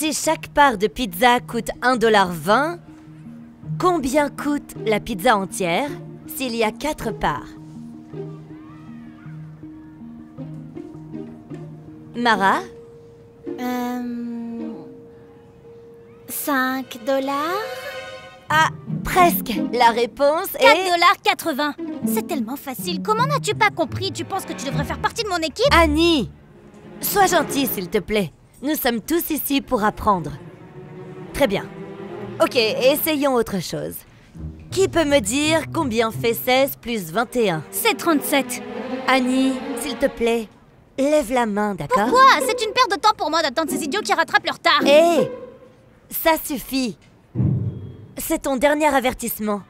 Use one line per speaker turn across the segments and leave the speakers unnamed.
Si chaque part de pizza coûte 1,20 $, combien coûte la pizza entière s'il y a 4 parts? Mara?
5 $.
Ah, presque. La réponse est...
4,80 $. C'est tellement facile. Comment n'as-tu pas compris? Tu penses que tu devrais faire partie de mon équipe?
Annie, sois gentille, s'il te plaît. Nous sommes tous ici pour apprendre. Très bien. Ok, essayons autre chose. Qui peut me dire combien fait 16 plus 21?
C'est 37.
Annie, s'il te plaît, lève la main, d'accord?
Pourquoi? C'est une perte de temps pour moi d'attendre ces idiots qui rattrapent leur retard.
Hé, ça suffit. C'est ton dernier avertissement.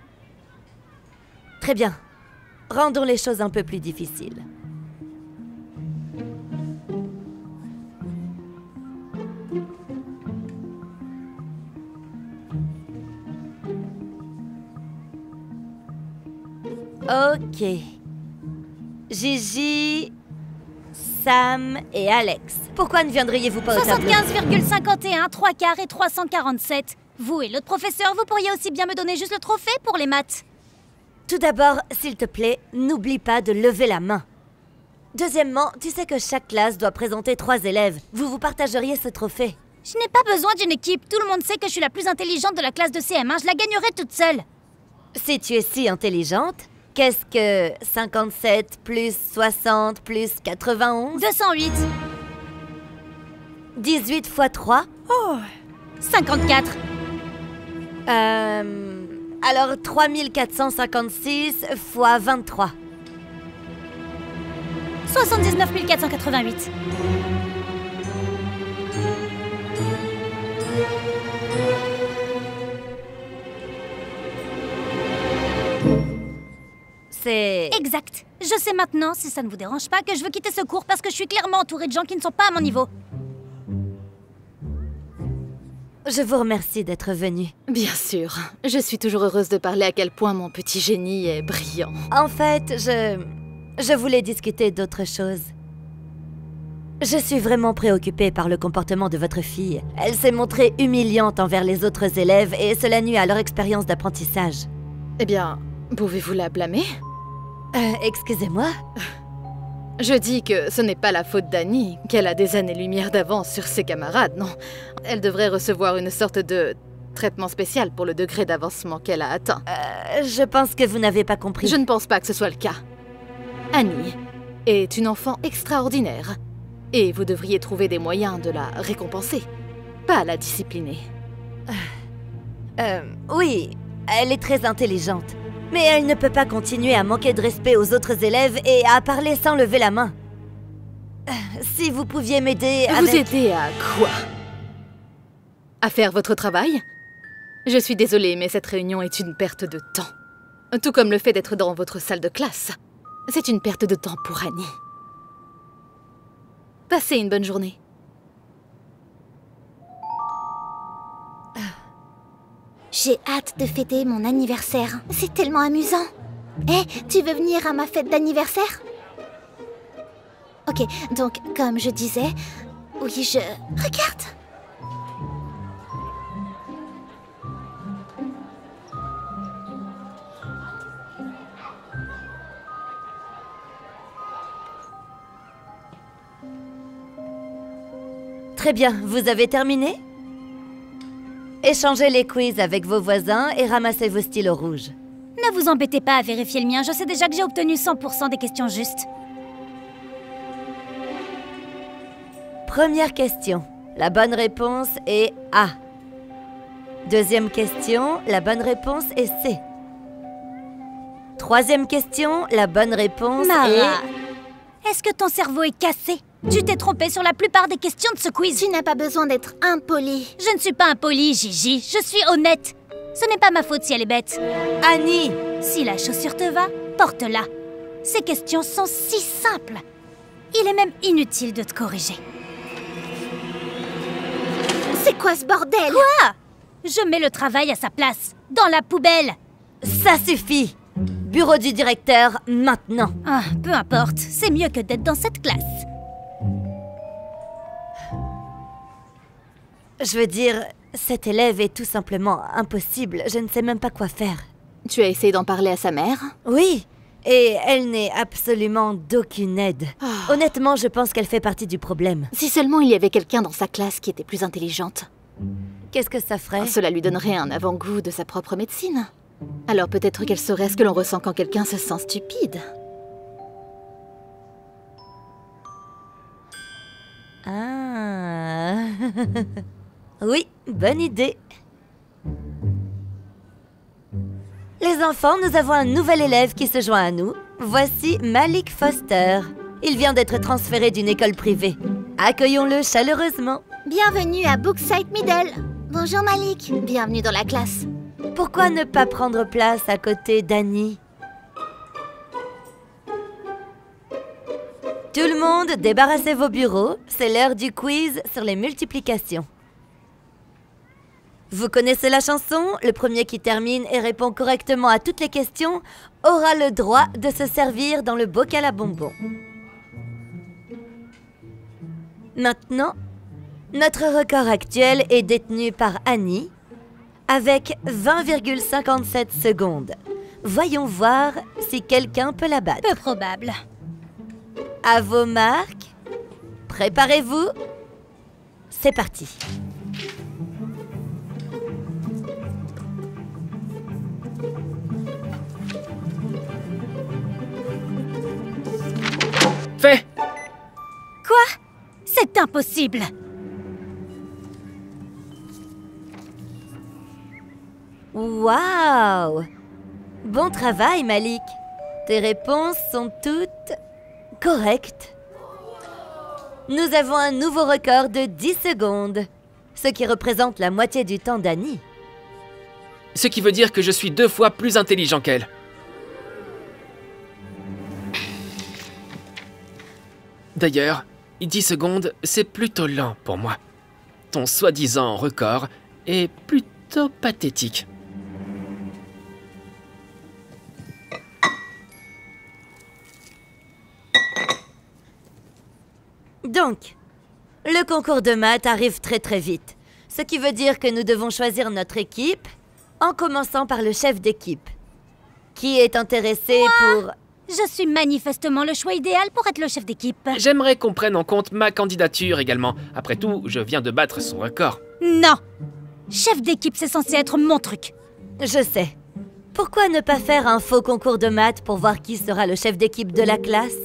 Très bien. Rendons les choses un peu plus difficiles. Ok. Gigi, Sam et Alex. Pourquoi ne viendriez-vous pas au tableau?
75,51, 3 quarts et 347. Vous et l'autre professeur, vous pourriez aussi bien me donner juste le trophée pour les maths.
Tout d'abord, s'il te plaît, n'oublie pas de lever la main. Deuxièmement, tu sais que chaque classe doit présenter 3 élèves. Vous vous partageriez ce trophée.
Je n'ai pas besoin d'une équipe. Tout le monde sait que je suis la plus intelligente de la classe de CM1. Je la gagnerai toute seule.
Si tu es si intelligente, qu'est-ce que 57 plus 60 plus 91?
208.
18 fois 3?
Oh 54.
Alors 3456 fois 23.
79 488.
C'est...
Exact. Je sais maintenant, si ça ne vous dérange pas, que je veux quitter ce cours parce que je suis clairement entourée de gens qui ne sont pas à mon niveau.
Je vous remercie d'être venu.
Bien sûr. Je suis toujours heureuse de parler à quel point mon petit génie est brillant.
En fait, je voulais discuter d'autre chose. Je suis vraiment préoccupée par le comportement de votre fille. Elle s'est montrée humiliante envers les autres élèves et cela nuit à leur expérience d'apprentissage.
Eh bien, pouvez-vous la blâmer?
Excusez-moi?
Je dis que ce n'est pas la faute d'Annie, qu'elle a des années-lumière d'avance sur ses camarades, non. Elle devrait recevoir une sorte de traitement spécial pour le degré d'avancement qu'elle a atteint.
Je pense que vous n'avez pas compris.
Je ne pense pas que ce soit le cas. Annie est une enfant extraordinaire. Et vous devriez trouver des moyens de la récompenser, pas la discipliner.
Oui, elle est très intelligente. Mais elle ne peut pas continuer à manquer de respect aux autres élèves et à parler sans lever la main. Si vous pouviez m'aider avec...
Vous aider à quoi? À faire votre travail? Je suis désolée, mais cette réunion est une perte de temps. Tout comme le fait d'être dans votre salle de classe. C'est une perte de temps pour Annie. Passez une bonne journée.
J'ai hâte de fêter mon anniversaire. C'est tellement amusant. Eh, tu veux venir à ma fête d'anniversaire? Ok, donc, comme je disais... Oui, je... Regarde!
Très bien, vous avez terminé? Échangez les quiz avec vos voisins et ramassez vos stylos rouges.
Ne vous embêtez pas à vérifier le mien, je sais déjà que j'ai obtenu 100% des questions justes.
Première question. La bonne réponse est A. Deuxième question, la bonne réponse est C. Troisième question, la bonne réponse
Mara,
est...
est-ce que ton cerveau est cassé? Tu t'es trompé sur la plupart des questions de ce quiz. Tu n'as pas besoin d'être impoli. Je ne suis pas impoli, Gigi. Je suis honnête. Ce n'est pas ma faute si elle est bête.
Annie!
Si la chaussure te va, porte-la. Ces questions sont si simples. Il est même inutile de te corriger. C'est quoi ce bordel? Quoi? Je mets le travail à sa place. Dans la poubelle.
Ça suffit! Bureau du directeur, maintenant.
Ah, peu importe. C'est mieux que d'être dans cette classe.
Je veux dire, cette élève est tout simplement impossible. Je ne sais même pas quoi faire.
Tu as essayé d'en parler à sa mère?
Oui, et elle n'est absolument d'aucune aide. Honnêtement, je pense qu'elle fait partie du problème.
Si seulement il y avait quelqu'un dans sa classe qui était plus intelligente.
Qu'est-ce que ça ferait?
Cela lui donnerait un avant-goût de sa propre médecine. Alors peut-être qu'elle saurait ce que l'on ressent quand quelqu'un se sent stupide.
Ah. Oui, bonne idée. Les enfants, nous avons un nouvel élève qui se joint à nous. Voici Malik Foster. Il vient d'être transféré d'une école privée. Accueillons-le chaleureusement.
Bienvenue à Brookside Middle. Bonjour Malik, bienvenue dans la classe.
Pourquoi ne pas prendre place à côté d'Annie? Tout le monde, débarrassez vos bureaux. C'est l'heure du quiz sur les multiplications. Vous connaissez la chanson? Le premier qui termine et répond correctement à toutes les questions aura le droit de se servir dans le bocal à bonbons. Maintenant, notre record actuel est détenu par Annie avec 20,57 secondes. Voyons voir si quelqu'un peut la battre.
Peu probable.
À vos marques, préparez-vous, c'est parti.
Fait!
Quoi? C'est impossible.
Waouh! Bon travail, Malik. Tes réponses sont toutes correctes. Nous avons un nouveau record de 10 secondes, ce qui représente la moitié du temps d'Annie.
Ce qui veut dire que je suis 2 fois plus intelligent qu'elle. D'ailleurs, 10 secondes, c'est plutôt lent pour moi. Ton soi-disant record est plutôt pathétique.
Donc, le concours de maths arrive très vite, ce qui veut dire que nous devons choisir notre équipe en commençant par le chef d'équipe. Qui est intéressé pour...
Je suis manifestement le choix idéal pour être le chef d'équipe.
J'aimerais qu'on prenne en compte ma candidature également. Après tout, je viens de battre son record.
Non! Chef d'équipe, c'est censé être mon truc.
Je sais. Pourquoi ne pas faire un faux concours de maths pour voir qui sera le chef d'équipe de la classe?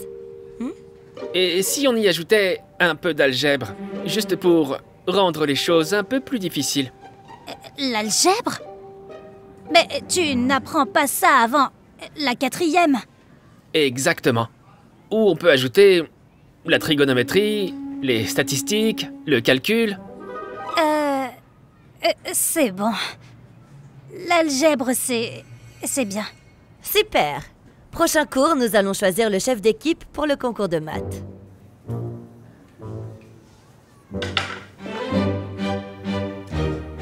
Et si on y ajoutait un peu d'algèbre, juste pour rendre les choses un peu plus difficiles?
L'algèbre? Mais tu n'apprends pas ça avant la 4e.
Exactement. Ou on peut ajouter la trigonométrie, les statistiques, le calcul.
C'est bon. L'algèbre, c'est bien.
Super. Prochain cours, nous allons choisir le chef d'équipe pour le concours de maths.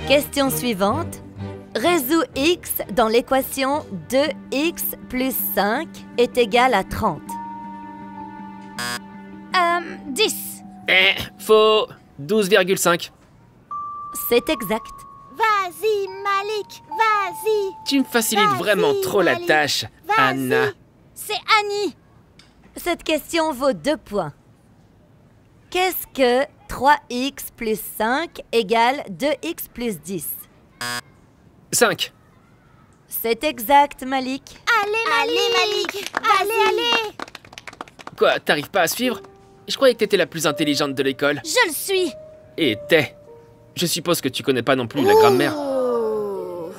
Question suivante. Résous x dans l'équation 2x plus 5 est égal à 30.
10.
Faux. 12,5.
C'est exact.
Vas-y, Malik, vas-y.
Tu me facilites
Vas-y,
vraiment trop la
Malik.
tâche,
Vas-y.
Anna.
C'est Annie.
Cette question vaut 2 points. Qu'est-ce que 3x plus 5 égale 2x plus 10?
5.
C'est exact, Malik.
Allez, Malik. Allez.
Quoi, t'arrives pas à suivre? Je croyais que t'étais la plus intelligente de l'école.
Je le suis.
Et t'es. Je suppose que tu connais pas non plus la grammaire.
Oh.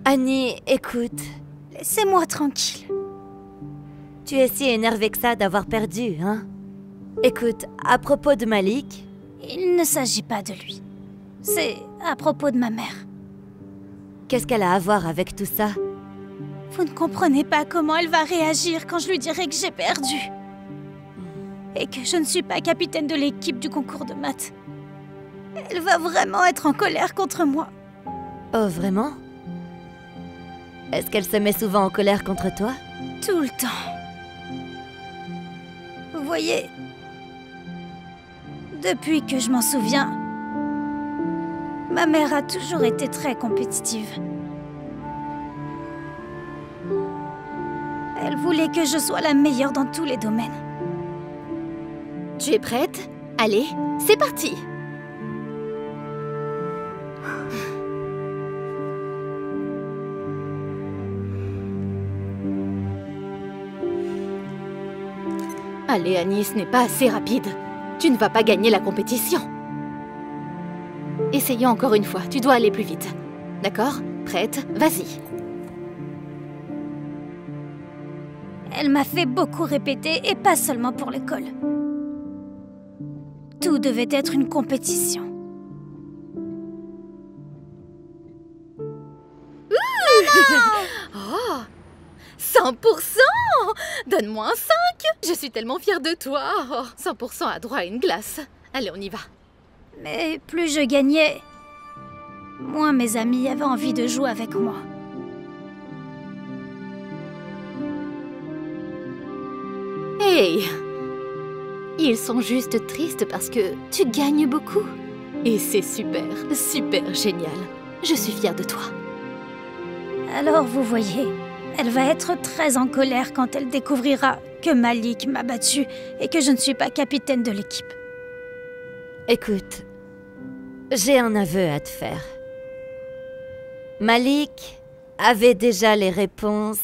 Annie, écoute.
Laissez-moi tranquille.
Tu es si énervée que ça d'avoir perdu, hein? Écoute, à propos de Malik...
Il ne s'agit pas de lui. C'est à propos de ma mère.
Qu'est-ce qu'elle a à voir avec tout ça?
Vous ne comprenez pas comment elle va réagir quand je lui dirai que j'ai perdu. Et que je ne suis pas capitaine de l'équipe du concours de maths. Elle va vraiment être en colère contre moi.
Oh, vraiment? Est-ce qu'elle se met souvent en colère contre toi?
Tout le temps. Vous voyez, depuis que je m'en souviens, ma mère a toujours été très compétitive. Elle voulait que je sois la meilleure dans tous les domaines.
Tu es prête? Allez, c'est parti! Allez, Annie, ce n'est pas assez rapide. Tu ne vas pas gagner la compétition. Essayons encore une fois, tu dois aller plus vite. D'accord? Prête? Vas-y.
Elle m'a fait beaucoup répéter, et pas seulement pour l'école. Tout devait être une compétition.
100%! Donne-moi un 5! Je suis tellement fière de toi! Oh, 100% a droit à une glace. Allez, on y va.
Mais plus je gagnais, moins mes amis avaient envie de jouer avec moi.
Hey! Ils sont juste tristes parce que tu gagnes beaucoup. Et c'est super, super génial. Je suis fière de toi.
Alors vous voyez, elle va être très en colère quand elle découvrira que Malik m'a battue et que je ne suis pas capitaine de l'équipe.
Écoute, j'ai un aveu à te faire. Malik avait déjà les réponses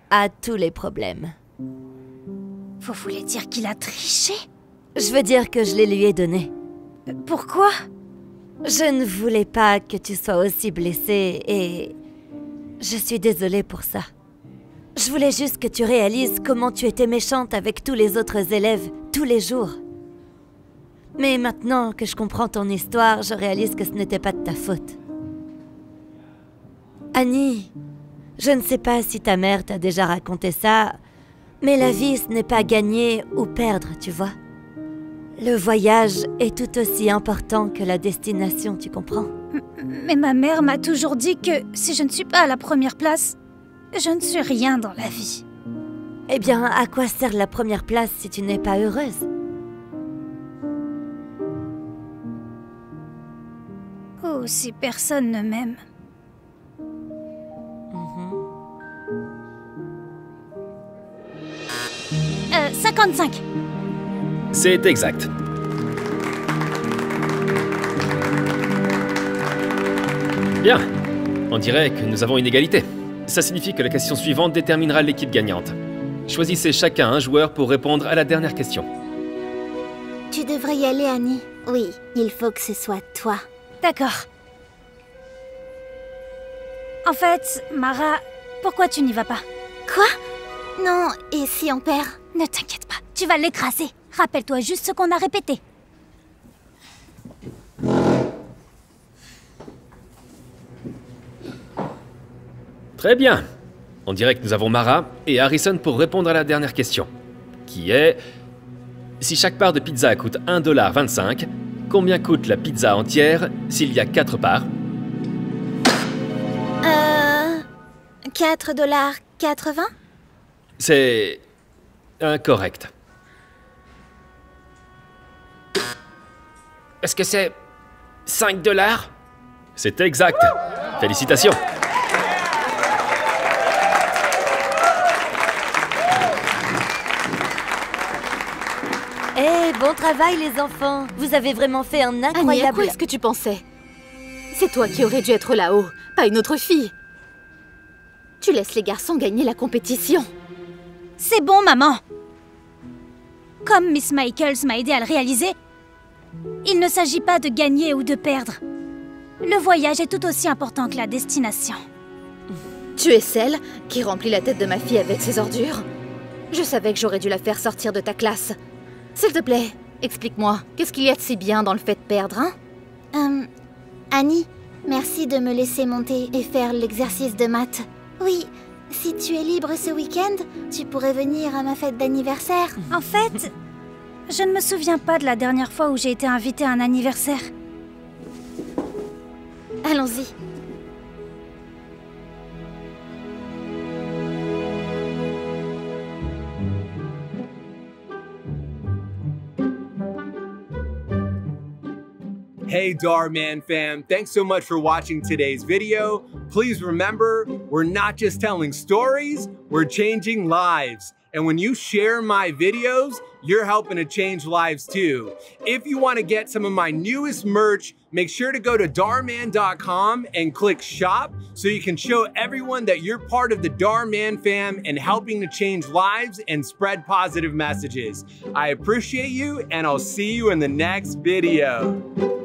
à tous les problèmes.
Vous voulez dire qu'il a triché?
Je veux dire que je les lui ai donnés.
Pourquoi?
Je ne voulais pas que tu sois aussi blessée et je suis désolée pour ça. Je voulais juste que tu réalises comment tu étais méchante avec tous les autres élèves, tous les jours. Mais maintenant que je comprends ton histoire, je réalise que ce n'était pas de ta faute. Annie, je ne sais pas si ta mère t'a déjà raconté ça, mais la vie, ce n'est pas gagner ou perdre, tu vois. Le voyage est tout aussi important que la destination, tu comprends?
Mais ma mère m'a toujours dit que si je ne suis pas à la première place, je ne suis rien dans la vie.
Eh bien, à quoi sert la première place si tu n'es pas heureuse?
Oh, si personne ne m'aime. 55.
C'est exact. Bien. On dirait que nous avons une égalité. Ça signifie que la question suivante déterminera l'équipe gagnante. Choisissez chacun un joueur pour répondre à la dernière question.
Tu devrais y aller, Annie. Oui, il faut que ce soit toi. D'accord. En fait, Mara, pourquoi tu n'y vas pas? Quoi? Non, et si on perd? Ne t'inquiète pas, tu vas l'écraser. Rappelle-toi juste ce qu'on a répété.
Très bien. On dirait que nous avons Mara et Harrison pour répondre à la dernière question, qui est... Si chaque part de pizza coûte 1,25 $, combien coûte la pizza entière s'il y a 4 parts?
4,80 $?
C'est... incorrect. Est-ce que c'est... 5 $? C'est exact. Félicitations.
Bon travail les enfants. Vous avez vraiment fait un
Annie, à
incroyable...
quoi est-ce que tu pensais? C'est toi qui aurais dû être là-haut, pas une autre fille. Tu laisses les garçons gagner la compétition.
C'est bon, maman. Comme Miss Michaels m'a aidé à le réaliser, il ne s'agit pas de gagner ou de perdre. Le voyage est tout aussi important que la destination.
Tu es celle qui remplit la tête de ma fille avec ses ordures. Je savais que j'aurais dû la faire sortir de ta classe. S'il te plaît, explique-moi, qu'est-ce qu'il y a de si bien dans le fait de perdre, hein?
Annie, merci de me laisser monter et faire l'exercice de maths. Oui, si tu es libre ce week-end, tu pourrais venir à ma fête d'anniversaire. En fait, je ne me souviens pas de la dernière fois où j'ai été invitée à un anniversaire. Allons-y.
Hey Darman fam, thanks so much for watching today's video. Please remember, we're not just telling stories, we're changing lives. And when you share my videos, you're helping to change lives too. If you want to get some of my newest merch, make sure to go to Darman.com and click shop so you can show everyone that you're part of the Darman fam and helping to change lives and spread positive messages. I appreciate you and I'll see you in the next video.